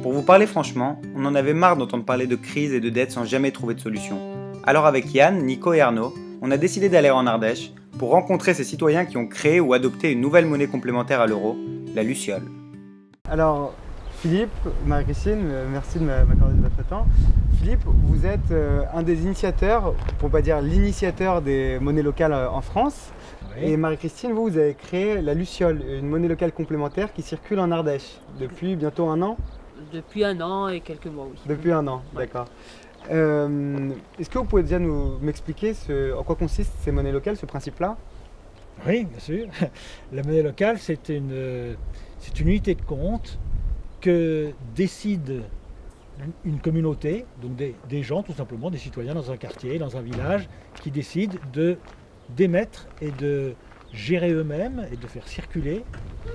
Pour vous parler franchement, on en avait marre d'entendre parler de crise et de dette sans jamais trouver de solution. Alors avec Yann, Nico et Arnaud, on a décidé d'aller en Ardèche pour rencontrer ces citoyens qui ont créé ou adopté une nouvelle monnaie complémentaire à l'euro, la luciole. Alors Philippe, Marie-Christine, merci de m'accorder de votre temps. Philippe, vous êtes un des initiateurs, pour ne pas dire l'initiateur des monnaies locales en France. Oui. Et Marie-Christine, vous avez créé la luciole, une monnaie locale complémentaire qui circule en Ardèche depuis bientôt un an. Depuis un an et quelques mois, oui. Depuis un an, Ouais. d'accord. Est-ce que vous pouvez déjà m'expliquer en quoi consistent ces monnaies locales, ce principe-là? Oui, bien sûr. La monnaie locale, c'est une unité de compte que décide une communauté, donc des gens tout simplement, des citoyens dans un quartier, dans un village, qui décident d'émettre et de gérer eux-mêmes et de faire circuler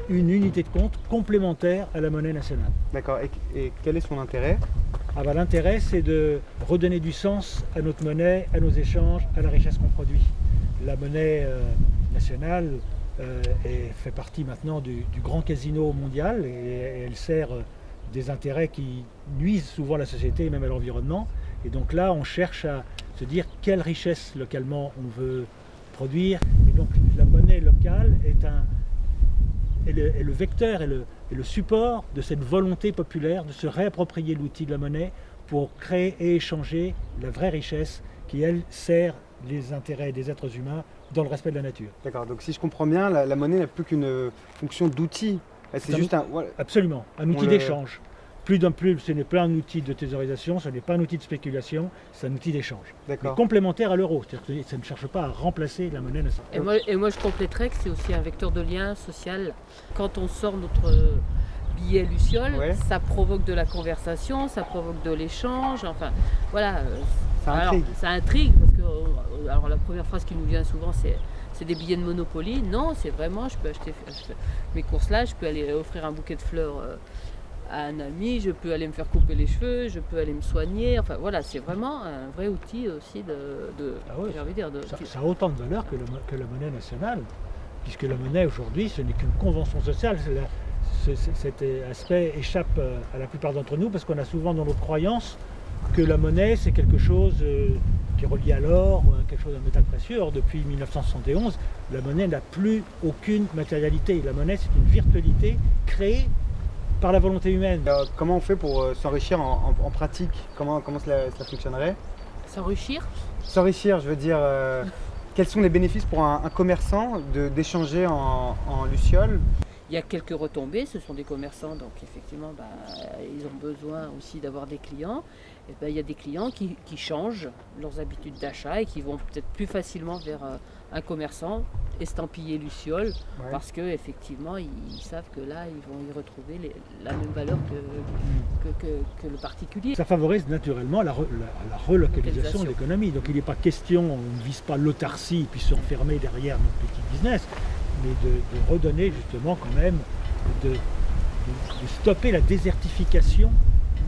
une unité de compte complémentaire à la monnaie nationale. D'accord. Et quel est son intérêt? L'intérêt, c'est de redonner du sens à notre monnaie, à nos échanges, à la richesse qu'on produit. La monnaie nationale fait partie maintenant du grand casino mondial et elle sert des intérêts qui nuisent souvent à la société et même à l'environnement. Et donc là, on cherche à se dire quelle richesse localement on veut produire. Et donc la monnaie locale est le vecteur et le support de cette volonté populaire de se réapproprier l'outil de la monnaie pour créer et échanger la vraie richesse qui, elle, sert les intérêts des êtres humains dans le respect de la nature. D'accord. Donc si je comprends bien, la monnaie n'a plus qu'une fonction d'outil. C'est juste un... voilà. Absolument, un outil d'échange. Ce n'est pas un outil de thésaurisation, ce n'est pas un outil de spéculation, c'est un outil d'échange. D'accord. Mais complémentaire à l'euro, c'est-à-dire que ça ne cherche pas à remplacer la monnaie nationale. Et moi, je compléterais que c'est aussi un vecteur de lien social. Quand on sort notre billet luciole, Ouais. ça provoque de la conversation, ça provoque de l'échange, enfin, voilà. Ça Alors, intrigue. ça intrigue, parce que alors, la première phrase qui nous vient souvent, c'est des billets de Monopoly. Non, c'est vraiment, je peux acheter mes courses là, je peux aller offrir un bouquet de fleurs à un ami, je peux aller me faire couper les cheveux, je peux aller me soigner. Enfin voilà, c'est vraiment un vrai outil aussi j'ai envie de dire, Ça a autant de valeur que la monnaie nationale, puisque la monnaie aujourd'hui, ce n'est qu'une convention sociale. Cet aspect échappe à la plupart d'entre nous, parce qu'on a souvent dans notre croyance que la monnaie, c'est quelque chose qui est relié à l'or ou à quelque chose d'un métal précieux. Or, depuis 1971, la monnaie n'a plus aucune matérialité. La monnaie, c'est une virtualité créée par la volonté humaine. Comment on fait pour s'enrichir en pratique? Comment cela fonctionnerait? s'enrichir. S'enrichir, je veux dire, quels sont les bénéfices pour un commerçant d'échanger en luciole? Il y a quelques retombées, ce sont des commerçants, donc effectivement, ils ont besoin aussi d'avoir des clients. Et il y a des clients qui changent leurs habitudes d'achat et qui vont peut-être plus facilement vers un commerçant estampillé luciole, Ouais. parce qu'effectivement, ils savent que là, ils vont y retrouver la même valeur que le particulier. Ça favorise naturellement la relocalisation de l'économie. Donc il n'est pas question, on ne vise pas l'autarcie puis se enfermer derrière notre petit business, mais de redonner justement quand même, de stopper la désertification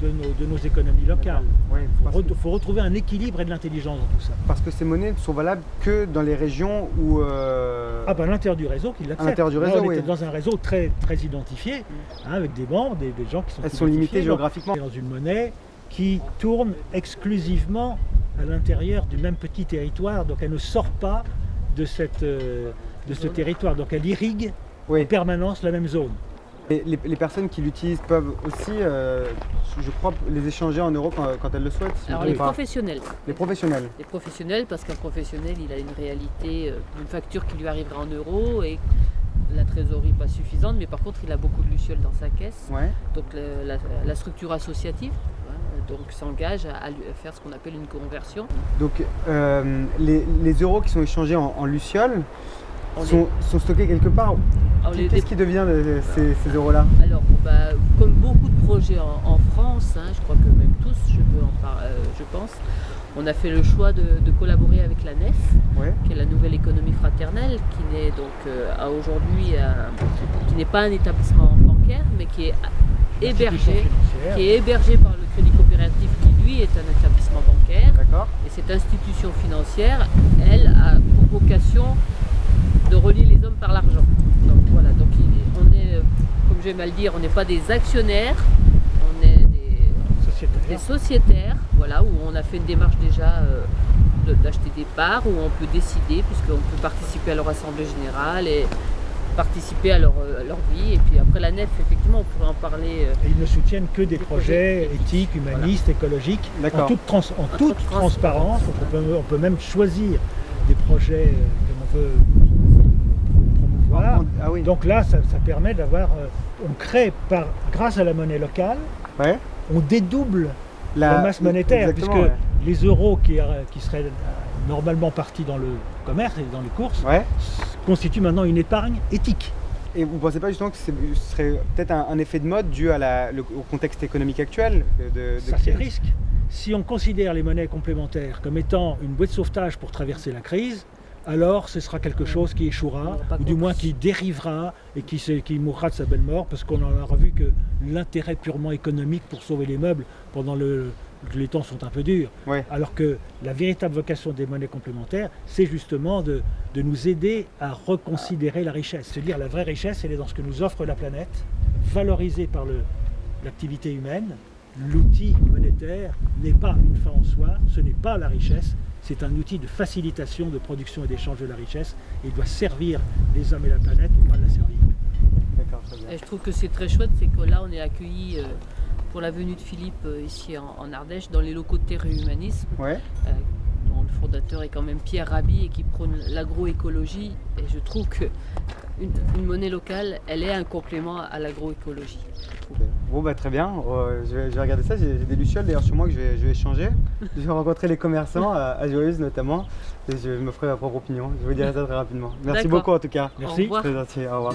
de nos économies locales. Ouais, Il faut retrouver un équilibre et de l'intelligence dans tout ça. parce que ces monnaies ne sont valables que dans les régions où... À l'intérieur du réseau qui l'accepte. À l'intérieur du Là, réseau, on est oui. dans un réseau très, très identifié, avec des membres, des gens qui sont Elles sont limitées identifiés. géographiquement. Donc, dans une monnaie qui tourne exclusivement à l'intérieur du même petit territoire, donc elle ne sort pas de ce territoire, donc elle irrigue Oui. en permanence la même zone. Et les personnes qui l'utilisent peuvent aussi, je crois, les échanger en euros quand elles le souhaitent. si Alors je ne les me trompe pas. professionnels. Les professionnels. Les professionnels, parce qu'un professionnel, il a une réalité d'une facture qui lui arrivera en euros et la trésorerie pas suffisante, mais par contre, il a beaucoup de lucioles dans sa caisse. Ouais. Donc la structure associative s'engage à faire ce qu'on appelle une conversion. Donc les euros qui sont échangés en luciole sont stockés quelque part. Alors, Qu'est-ce qui devient de ces euros-là? Alors, comme beaucoup de projets en France, je crois que même tous, je pense, on a fait le choix de collaborer avec la NEF, Ouais. qui est la nouvelle économie fraternelle, qui n'est donc aujourd'hui qui n'est pas un établissement bancaire, mais qui est hébergé par le Crédit Coopératif, qui lui est un établissement bancaire. D'accord. Et cette institution financière, elle, a pour vocation de relier les hommes par l'argent. Donc voilà, on est, comme j'aime à le dire, on n'est pas des actionnaires, on est des sociétaires. Des sociétaires, voilà, où on a fait une démarche déjà d'acheter des parts, où on peut décider, puisqu'on peut participer à leur assemblée générale et participer à leur vie. Et puis après la nef, effectivement, on pourrait en parler. Et ils ne soutiennent que des projets éthiques, humanistes, écologiques, D'accord. en toute transparence. Donc on peut même choisir des projets que l'on veut promouvoir. Ah oui. Donc là, ça permet d'avoir... on crée, grâce à la monnaie locale, Ouais. on dédouble la masse monétaire, exactement, puisque ouais. les euros qui seraient normalement partis dans le commerce et dans les courses Ouais. constituent maintenant une épargne éthique. Et vous ne pensez pas justement que ce serait peut-être un effet de mode dû à au contexte économique actuel Ça, c'est le risque. Si on considère les monnaies complémentaires comme étant une bouée de sauvetage pour traverser la crise, alors ce sera quelque chose qui échouera, ou du moins qui dérivera et qui mourra de sa belle mort, parce qu'on en aura vu que l'intérêt purement économique pour sauver les meubles pendant que les temps sont un peu durs, Ouais. alors que la véritable vocation des monnaies complémentaires, c'est justement de nous aider à reconsidérer la richesse. C'est-à-dire la vraie richesse, elle est dans ce que nous offre la planète, valorisée par l'activité humaine. L'outil monétaire n'est pas une fin en soi, ce n'est pas la richesse, c'est un outil de facilitation de production et d'échange de la richesse, et il doit servir les hommes et la planète, et pas la servir. D'accord, très bien. Et je trouve que c'est très chouette, c'est que là, on est accueillis pour la venue de Philippe ici en Ardèche, dans les locaux de Terre et Humanisme, Ouais. dont le fondateur est quand même Pierre Rabhi et qui prône l'agroécologie. Et je trouve que une monnaie locale, elle est un complément à l'agroécologie. Bon bah très bien, je vais regarder ça, j'ai des lucioles d'ailleurs sur moi que je vais échanger. Je vais rencontrer les commerçants à Joyeuse notamment et je me ferai ma propre opinion. Je vous dirai ça très rapidement. Merci D'accord. beaucoup en tout cas. Merci. Au revoir. Très gentil, au revoir.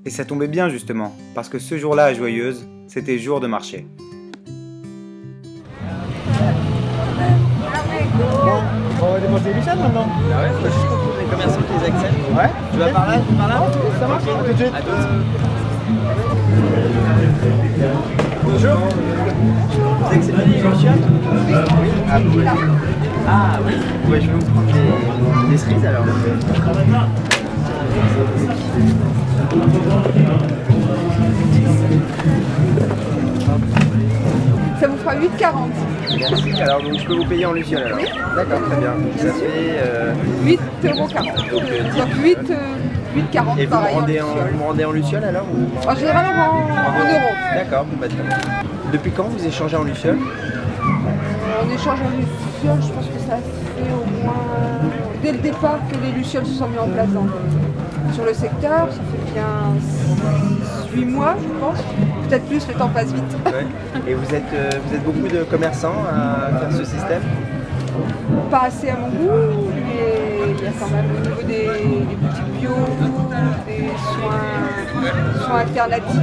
Et ça tombait bien justement, parce que ce jour-là à Joyeuse, c'était jour de marché. Bon, on va dépenser les lucioles maintenant. Ah ouais, faut juste qu'on trouve les commerçants qui les acceptent. Ouais. Tu vas par là, Ça marche, à tout de suite. À tous. Bonjour. Vous acceptez les lucioles? Oui. Ah, oui. Ah oui. Ouais, je vais vous prendre des cerises alors. Ça vous fera 8,40. Merci. Alors donc je peux vous payer en lucioles alors. D'accord, très bien. Ça fait 8,40 €. donc, Donc 8,40 et vous pareil me en rendez lucioles. vous me rendez en lucioles alors ou... En général, en euros. D'accord, bon, bah, très bien. Depuis quand vous échangez en lucioles? On échange en lucioles, je pense que ça fait au moins dès le départ que les lucioles se sont mis en place sur le secteur. Ça fait bien 8 mois, je pense. Peut-être plus, le temps passe vite. Ouais. Et vous êtes beaucoup de commerçants à faire ce système? Pas assez à mon goût, mais il y a quand même au niveau des boutiques bio, des soins alternatifs.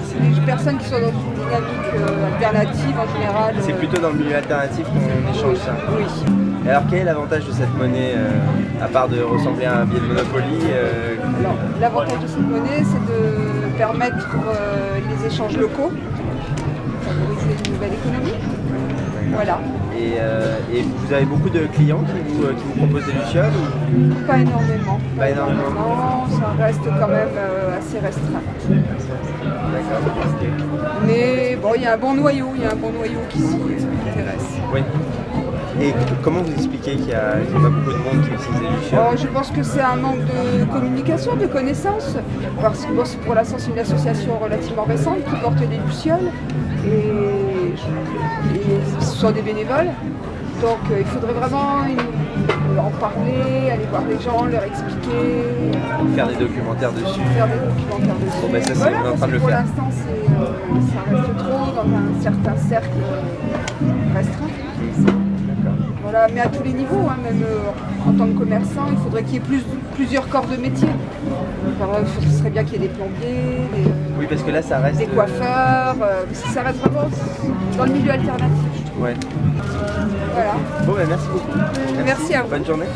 C'est des personnes qui sont dans une dynamique alternative en général. C'est plutôt dans le milieu alternatif qu'on échange ça. Oui. Et alors quel est l'avantage de cette monnaie, à part de ressembler à un billet de Monopoly Alors, l'avantage de cette monnaie, c'est de permettre les échanges locaux, favoriser une nouvelle économie. Voilà. et vous avez beaucoup de clients qui vous proposent des lucioles ou... Pas énormément. Pas énormément. Non, ça reste quand même assez restreint. D'accord. Mais bon, il y a un bon noyau qui s'y intéresse. Oui. Et comment vous expliquez qu'il n'y a pas beaucoup de monde qui utilise les lucioles? Je pense que c'est un manque de communication, de connaissances, parce que bon, pour l'instant c'est une association relativement récente qui porte les lucioles et ce sont des bénévoles. Donc il faudrait vraiment en parler, aller voir les gens, leur expliquer, Faire des documentaires dessus. faire des documentaires dessus. Bon, ben ça, c'est- Voilà, on est en train de le parce que faire. pour l'instant ça reste trop dans un certain cercle restreint. Voilà, mais à tous les niveaux, hein, même en tant que commerçant, il faudrait qu'il y ait plusieurs corps de métier. Alors, ce serait bien qu'il y ait des plombiers, Oui, parce que là, ça reste... des coiffeurs, ça reste vraiment dans le milieu alternatif, je trouve. Ouais. Voilà. Bon, ben merci beaucoup. Merci à vous. Bonne journée.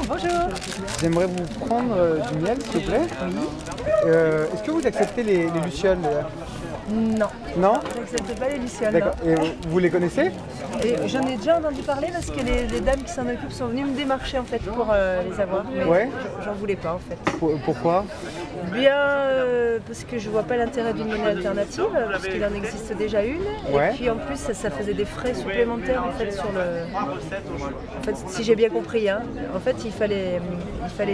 Bonjour. J'aimerais vous prendre du miel, s'il vous plaît. Est-ce que vous acceptez les lucioles Non, Non? j'accepte pas les lucioles. D'accord. Et vous les connaissez? Et j'en ai déjà entendu parler parce que les dames qui s'en occupent sont venues me démarcher en fait pour les avoir. Mais Ouais. j'en voulais pas en fait. Pourquoi? Bien parce que je vois pas l'intérêt d'une monnaie alternative, parce qu'il en existe déjà une. Ouais. Et puis en plus ça faisait des frais supplémentaires en fait sur le. En fait, si j'ai bien compris, hein, en fait il fallait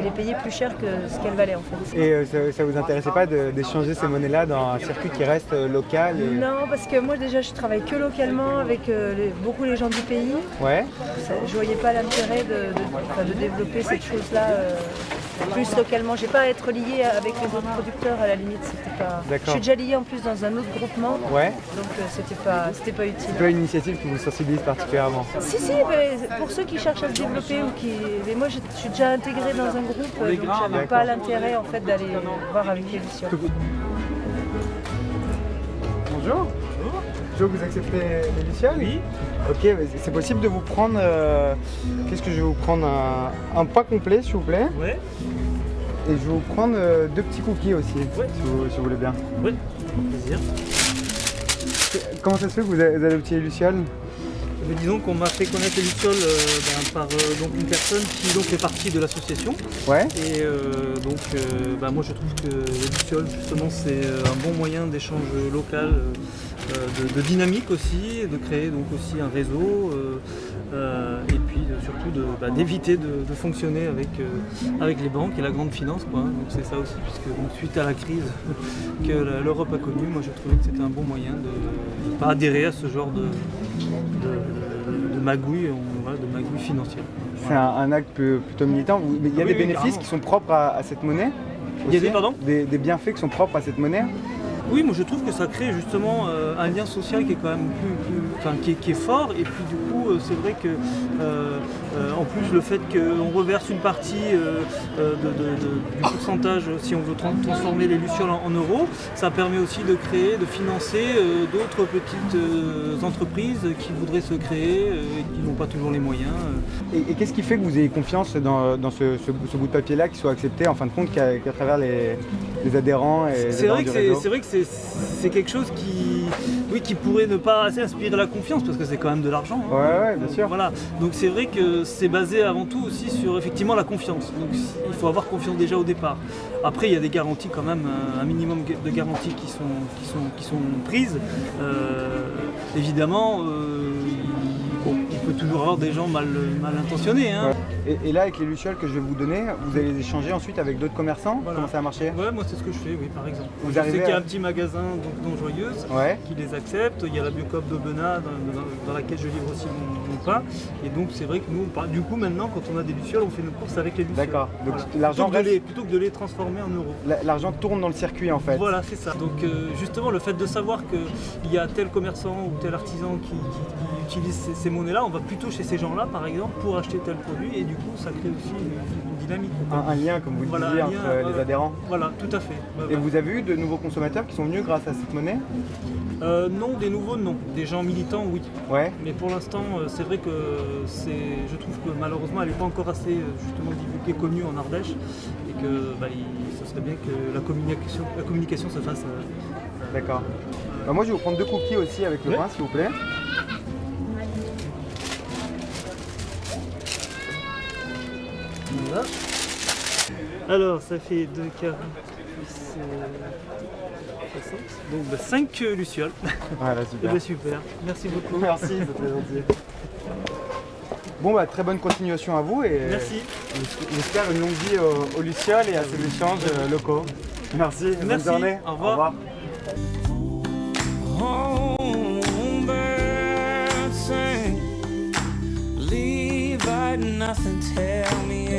les payer plus cher que ce qu'elles valaient en fait. Et ça vous intéressait pas d'échanger ces monnaies-là dans un circuit qui reste local Non, parce que moi déjà je travaille que localement avec beaucoup les gens du pays. Ouais. Je voyais pas l'intérêt de développer cette chose-là plus localement. J'ai pas à être liée avec les autres producteurs à la limite. C'était pas. D'accord. Je suis déjà liée en plus dans un autre groupement. Ouais. Donc c'était pas utile. C'est pas une initiative qui vous sensibilise particulièrement? Si, mais pour ceux qui cherchent à se développer ou qui. Mais moi je suis déjà intégrée dans un groupe, donc j'avais pas l'intérêt en fait d'aller voir avec les lucioles. Bonjour. Je vous acceptez les lucioles? Oui. Ok, mais c'est possible de vous prendre. Qu'est-ce que je vais vous prendre? Un pain complet, s'il vous plaît. Ouais. Et je vais vous prendre 2 petits cookies aussi, Ouais. si vous voulez bien. Oui. Plaisir. Comment ça se fait que vous adoptiez les lucioles? Mais disons qu'on m'a fait connaître les lucioles par donc une personne qui donc fait partie de l'association. Ouais. Et moi je trouve que les lucioles justement c'est un bon moyen d'échange local, de dynamique aussi, de créer donc aussi un réseau et puis surtout d'éviter de fonctionner avec les banques et la grande finance, quoi. Donc c'est ça aussi, puisque donc, suite à la crise que l'Europe a connue, moi je trouvais que c'était un bon moyen de pas adhérer à ce genre de magouille, de magouille financière. C'est un acte plutôt militant. Mais il y a des bénéfices carrément. qui sont propres à cette monnaie? Il y a aussi? Des bienfaits qui sont propres à cette monnaie? Oui, moi je trouve que ça crée justement un lien social qui est quand même qui est fort, et puis du coup c'est vrai que en plus le fait qu'on reverse une partie du pourcentage, si on veut transformer les lucioles en euros, ça permet aussi de créer, de financer d'autres petites entreprises qui voudraient se créer et qui n'ont pas toujours les moyens. Et qu'est-ce qui fait que vous ayez confiance dans ce bout de papier-là qui soit accepté en fin de compte qu'à travers les adhérents et les adhérents du réseau? C'est vrai que c'est quelque chose qui pourrait ne pas assez inspirer la confiance, parce que c'est quand même de l'argent. Hein. Ouais, bien sûr. Voilà. Donc c'est vrai que c'est basé avant tout aussi sur effectivement la confiance. Donc il faut avoir confiance déjà au départ. Après il y a des garanties quand même, un minimum de garanties qui sont prises. Évidemment, il peut toujours avoir des gens mal intentionnés. Hein. Ouais. Et là, avec les lucioles que je vais vous donner, vous allez les échanger ensuite avec d'autres commerçants? Voilà. Comment ça a marché? Ouais, moi c'est ce que je fais, oui, par exemple. Vous Je sais arrivez qu'il y a à- un petit magasin donc Joyeuse Ouais. qui les accepte. Il y a la Biocoop d'Aubenas dans laquelle je livre aussi mon pain. Et donc c'est vrai que nous, du coup maintenant, quand on a des lucioles, on fait nos courses avec les lucioles. D'accord. Donc Voilà. l'argent Plutôt que de les transformer en euros. l'argent tourne dans le circuit en fait. Voilà, c'est ça. Donc justement, le fait de savoir qu'il y a tel commerçant ou tel artisan qui utilise ces monnaies-là, on va plutôt chez ces gens-là, par exemple, pour acheter tel produit, et du coup, ça crée aussi une dynamique. Un lien, comme vous le Voilà, disiez, un entre lien, les adhérents. Voilà, tout à fait. Ouais, Et ouais. vous avez eu de nouveaux consommateurs qui sont venus grâce à cette monnaie? Non, des nouveaux, non. Des gens militants, oui. Ouais. Mais pour l'instant, c'est vrai que je trouve que malheureusement, elle n'est pas encore assez justement divulguée, connue en Ardèche, et que ce serait bien que la communication se fasse. D'accord. Bah, moi je vais vous prendre 2 cookies aussi avec le Ouais. pain, s'il vous plaît. Voilà. Alors, ça fait 2 quarts plus 60. Donc 5 lucioles. Voilà, Eh super. ben, super. Merci beaucoup. Merci, c'est très gentil. Bon, bah, très bonne continuation à vous et Merci. j'espère une longue vie aux lucioles et à ces échanges locaux. Merci, bonne Merci, journée. au revoir. Birds sing, leave but nothing tell me